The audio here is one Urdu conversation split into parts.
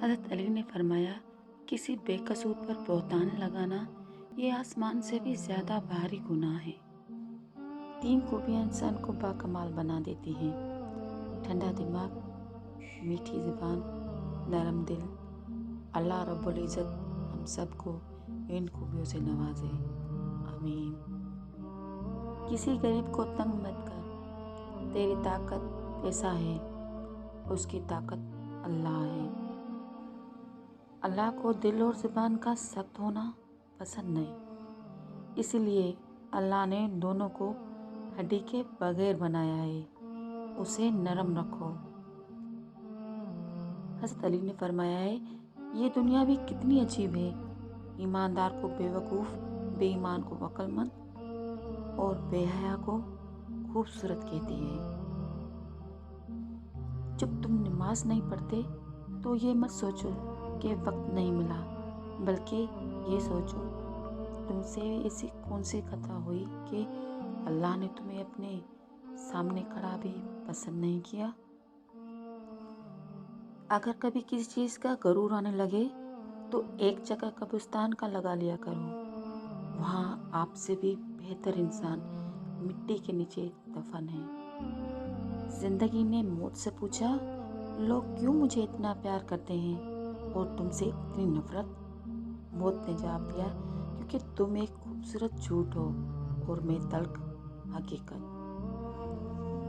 حضرت علی نے فرمایا، کسی بے قصور پر بہتان لگانا یہ آسمان سے بھی زیادہ بھاری گناہ ہے۔ 3 خوبیاں انسان کو باکمال بنا دیتی ہیں: ٹھنڈا دماغ، میٹھی زبان، نرم دل۔ اللہ رب العزت ہم سب کو ان خوبیوں سے نوازے، آمین۔ کسی غریب کو تنگ مت کر، تیری طاقت پیسہ ہے، اس کی طاقت اللہ ہے۔ اللہ کو دل اور زبان کا سخت ہونا پسند نہیں، اس لیے اللہ نے دونوں کو ہڈی کے بغیر بنایا ہے، اسے نرم رکھو۔ حضرت علی نے فرمایا ہے، یہ دنیا بھی کتنی عجیب ہے، ایماندار کو بے وقوف، بے ایمان کو عقل مند اور بے حیا کو خوبصورت کہتی ہے۔ جب تم نماز نہیں پڑھتے تو یہ مت سوچو کہ وقت نہیں ملا، بلکہ یہ سوچو تم سے ایسی کون سی خطا ہوئی کہ اللہ نے تمہیں اپنے سامنے کھڑا بھی پسند نہیں کیا۔ اگر کبھی کسی چیز کا غرور آنے لگے تو ایک جگہ قبرستان کا لگا لیا کرو، وہاں آپ سے بھی بہتر انسان مٹی کے نیچے دفن ہے۔ زندگی نے موت سے پوچھا، لوگ کیوں مجھے اتنا پیار کرتے ہیں اور تم سے اتنی نفرت؟ موت نے جواب دیا، کیونکہ تم ایک خوبصورت جھوٹ ہو اور میں تلخ حقیقت۔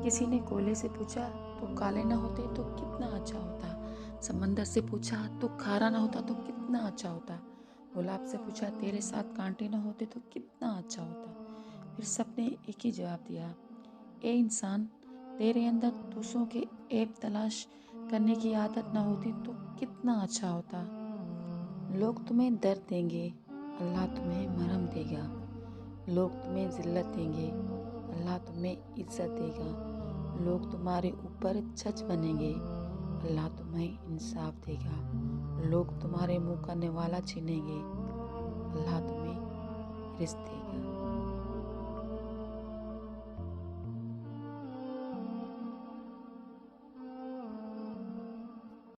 کسی نے کوئلے سے پوچھا، تو کالے نہ ہوتے تو کتنا اچھا ہوتا۔ سمندر سے پوچھا، تو کھارا نہ ہوتا تو کتنا اچھا ہوتا۔ گلاب سے پوچھا، تیرے ساتھ کانٹے نہ ہوتے تو کتنا اچھا ہوتا۔ پھر سب نے ایک ہی جواب دیا، اے انسان، تیرے اندر دوسروں کے عیب تلاش کرنے کی عادت نہ ہوتی تو کتنا اچھا ہوتا۔ لوگ تمہیں درد دیں گے، اللہ تمہیں مرہم دے گا۔ لوگ تمہیں ذلت دیں گے، اللہ تمہیں عزت دے گا۔ لوگ تمہارے اوپر جج بنیں گے، اللہ تمہیں انصاف دے گا۔ لوگ تمہارے منہ کا نوالا چھینیں گے، اللہ تمہیں رزق دے گا۔